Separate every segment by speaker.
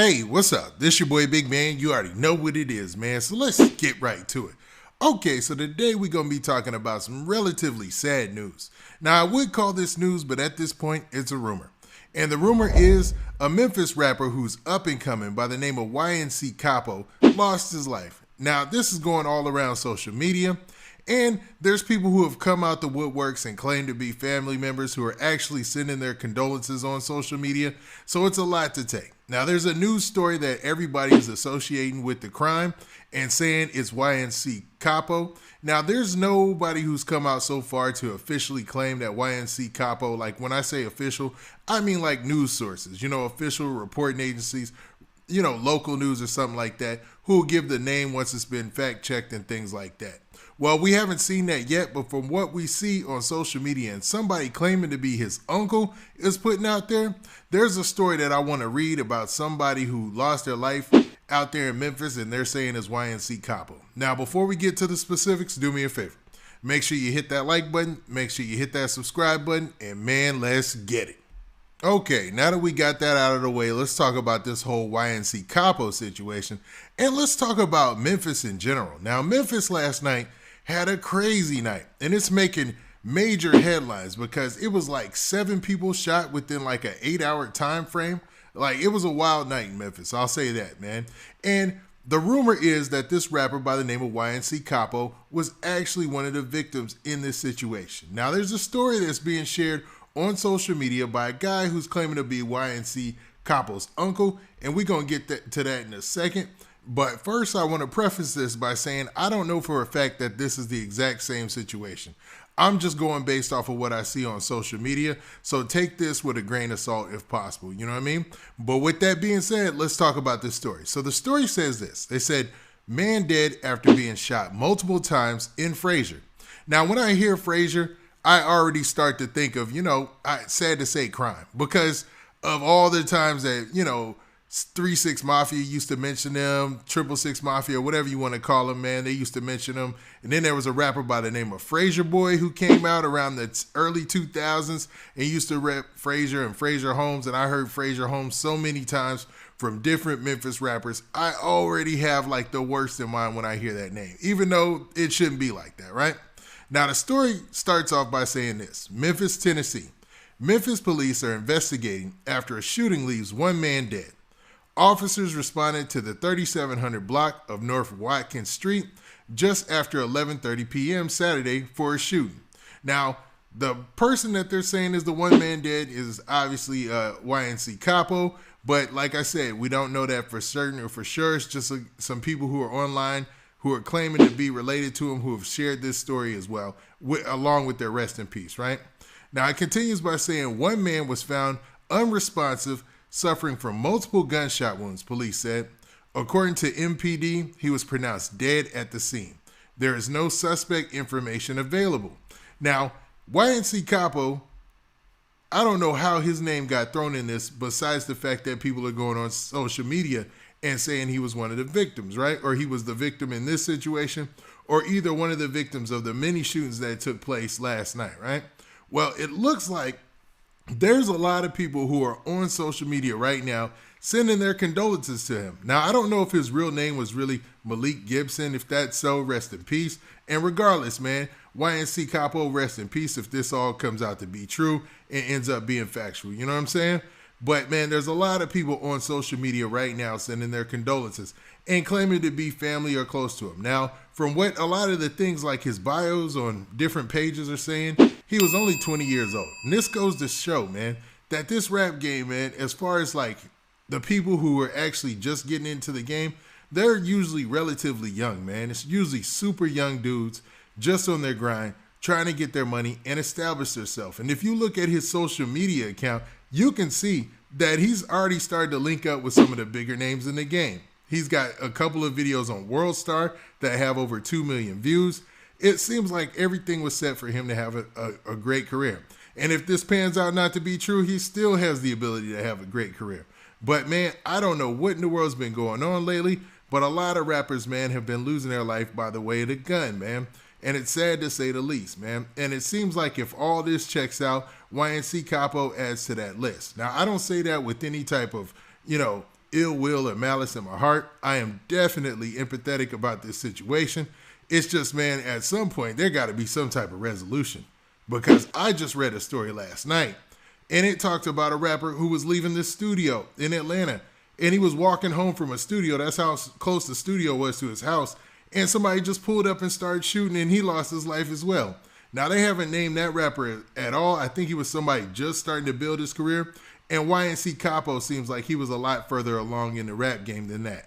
Speaker 1: Hey, what's up? This your boy Big Man. You already know what it is, man. So let's get right to it. Okay, so today we're going to be talking about some relatively sad news. Now, I would call this news, but at this point, it's a rumor. And the rumor is a Memphis rapper who's up and coming by the name of YNC Capo lost his life. Now, this is going all around social media. And there's people who have come out the woodworks and claim to be family members who are actually sending their condolences on social media. So it's a lot to take. Now, there's a news story that everybody is associating with the crime and saying it's YNC Capo. Now, there's nobody who's come out so far to officially claim that YNC Capo, like when I say official, I mean like news sources, official reporting agencies, local news or something like that, who will give the name once it's been fact checked and things like that. Well, we haven't seen that yet, but from what we see on social media and somebody claiming to be his uncle is putting out there, there's a story that I want to read about somebody who lost their life out there in Memphis and they're saying it's YNC Capo. Now, before we get to the specifics, do me a favor. Make sure you hit that like button, make sure you hit that subscribe button, and man, let's get it. Okay, now that we got that out of the way, let's talk about this whole YNC Capo situation, and let's talk about Memphis in general. Now, Memphis last night had a crazy night, and it's making major headlines because it was like 7 people shot within like an 8-hour time frame. Like, it was a wild night in Memphis, I'll say that, man. And the rumor is that this rapper by the name of YNC Capo was actually one of the victims in this situation. Now, there's a story that's being shared on social media by a guy who's claiming to be YNC Capo's uncle, and we're going to get to that in a second. But first, I want to preface this by saying I don't know for a fact that this is the exact same situation. I'm just going based off of what I see on social media, so take this with a grain of salt if possible, you know what I mean? But with that being said, let's talk about this story. So the story says this. They said, man dead after being shot multiple times in Frazier. Now, when I hear Frazier, I already start to think of, sad to say crime because of all the times that, 3-6 Mafia used to mention them, 666 Mafia, whatever you want to call them, man. They used to mention them. And then there was a rapper by the name of Frazier Boy who came out around the early 2000s and used to rep Frazier and Frazier Holmes. And I heard Frazier Holmes so many times from different Memphis rappers. I already have like the worst in mind when I hear that name, even though it shouldn't be like that, right? Now, the story starts off by saying this. Memphis, Tennessee. Memphis police are investigating after a shooting leaves one man dead. Officers responded to the 3700 block of North Watkins Street just after 11:30 p.m. Saturday for a shooting. Now, the person that they're saying is the one man dead is obviously YNC Capo, but like I said, we don't know that for certain or for sure. It's just some people who are online who are claiming to be related to him who have shared this story as well, along with their rest in peace, right? Now, it continues by saying one man was found unresponsive, suffering from multiple gunshot wounds, police said. According to MPD, he was pronounced dead at the scene. There is no suspect information available. Now, YNC Capo, I don't know how his name got thrown in this besides the fact that people are going on social media and saying he was one of the victims, right? Or he was the victim in this situation, or either one of the victims of the many shootings that took place last night, right? Well, it looks like there's a lot of people who are on social media right now sending their condolences to him. Now, I don't know if his real name was really Malik Gibson. If that's so, rest in peace. And regardless, man, YNC Capo, rest in peace if this all comes out to be true and ends up being factual. You know what I'm saying? But, man, there's a lot of people on social media right now sending their condolences and claiming to be family or close to him. Now, from what a lot of the things like his bios on different pages are saying, he was only 20 years old. And this goes to show, man, that this rap game, man, as far as like the people who are actually just getting into the game, they're usually relatively young, man. It's usually super young dudes just on their grind, trying to get their money and establish themselves. And if you look at his social media account, you can see that he's already started to link up with some of the bigger names in the game. He's got a couple of videos on World Star that have over 2 million views. It seems like everything was set for him to have a great career. And if this pans out not to be true, he still has the ability to have a great career. But, man, I don't know what in the world's been going on lately, but a lot of rappers, man, have been losing their life by the way of the gun, man. And it's sad to say the least, man. And it seems like if all this checks out, YNC Capo adds to that list. Now, I don't say that with any type of, ill will or malice in my heart. I am definitely empathetic about this situation. It's just, man, at some point, there got to be some type of resolution. Because I just read a story last night, and it talked about a rapper who was leaving this studio in Atlanta, and he was walking home from a studio. That's how close the studio was to his house, and somebody just pulled up and started shooting, and he lost his life as well. Now, they haven't named that rapper at all. I think he was somebody just starting to build his career, and YNC Capo seems like he was a lot further along in the rap game than that.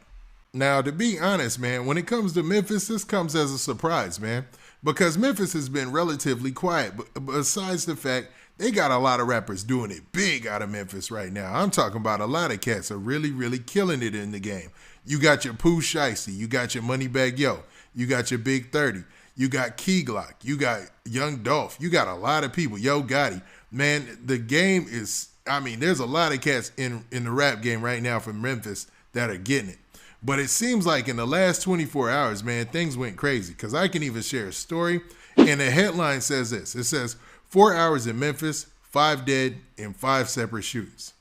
Speaker 1: Now, to be honest, man, when it comes to Memphis, this comes as a surprise, man, because Memphis has been relatively quiet, but besides the fact they got a lot of rappers doing it big out of Memphis right now. I'm talking about a lot of cats are really, really killing it in the game. You got your Pooh Shiesty, you got your Moneybagg Yo, you got your Big 30, you got Key Glock, you got Young Dolph, you got a lot of people, Yo Gotti. Man, the game is, I mean, there's a lot of cats in the rap game right now from Memphis that are getting it. But it seems like in the last 24 hours, man, things went crazy. Because I can even share a story. And the headline says this. It says, 4 hours in Memphis, 5 dead in 5 separate shootings.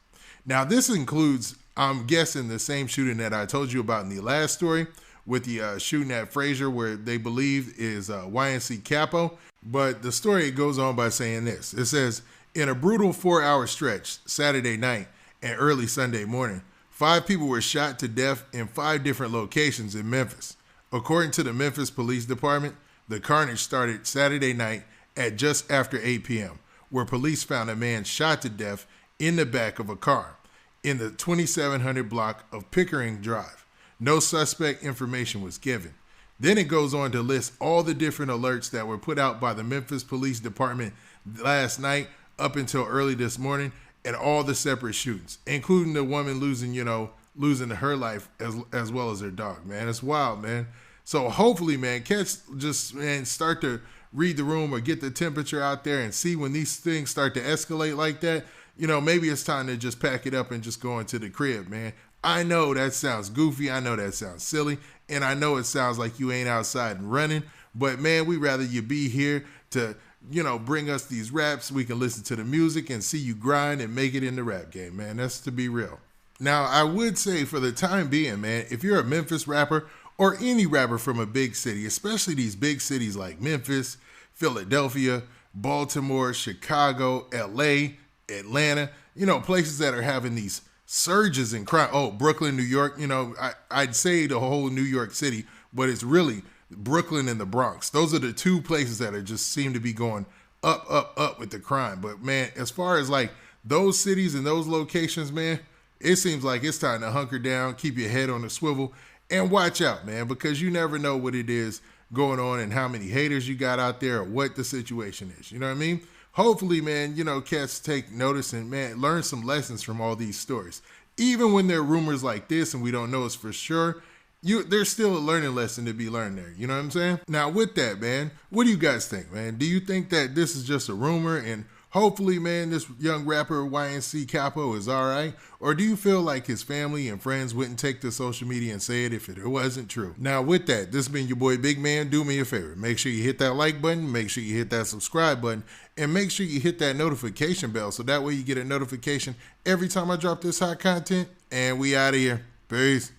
Speaker 1: Now, this includes, I'm guessing, the same shooting that I told you about in the last story with the shooting at Frazier where they believe is YNC Capo. But the story goes on by saying this. It says, in a brutal 4-hour stretch, Saturday night and early Sunday morning, 5 people were shot to death in 5 different locations in Memphis. According to the Memphis Police Department, the carnage started Saturday night at just after 8 p.m., where police found a man shot to death in the back of a car in the 2700 block of Pickering Drive. No suspect information was given. Then it goes on to list all the different alerts that were put out by the Memphis Police Department last night up until early this morning, and all the separate shootings, including the woman losing her life as well as her dog, man. It's wild, man. So hopefully, man, cats just, man, start to read the room or get the temperature out there and see when these things start to escalate like that. You know, maybe it's time to just pack it up and just go into the crib, man. I know that sounds goofy. I know that sounds silly. And I know it sounds like you ain't outside and running. But, man, we'd rather you be here to, you know, bring us these raps. We can listen to the music and see you grind and make it in the rap game, man. That's to be real. Now, I would say for the time being, man, if you're a Memphis rapper or any rapper from a big city, especially these big cities like Memphis, Philadelphia, Baltimore, Chicago, LA, Atlanta, you know, places that are having these surges in crime. Oh, Brooklyn, New York, you know, I'd say the whole New York City, but it's really Brooklyn and the Bronx. Those are the 2 places that are just seem to be going up with the crime. But, man, as far as like those cities and those locations, man, it seems like it's time to hunker down, keep your head on the swivel, and watch out, man, because you never know what it is going on and how many haters you got out there or what the situation is. You know what I mean? Hopefully, man, you know, cats take notice and, man, learn some lessons from all these stories. Even when there are rumors like this and we don't know it's for sure, there's still a learning lesson to be learned there. You know what I'm saying? Now, with that, man, what do you guys think, man? Do you think that this is just a rumor and hopefully, man, this young rapper YNC Capo is all right? Or do you feel like his family and friends wouldn't take to social media and say it if it wasn't true? Now, with that, this has been your boy Big Man. Do me a favor. Make sure you hit that like button. Make sure you hit that subscribe button. And make sure you hit that notification bell so that way you get a notification every time I drop this hot content. And we out of here. Peace.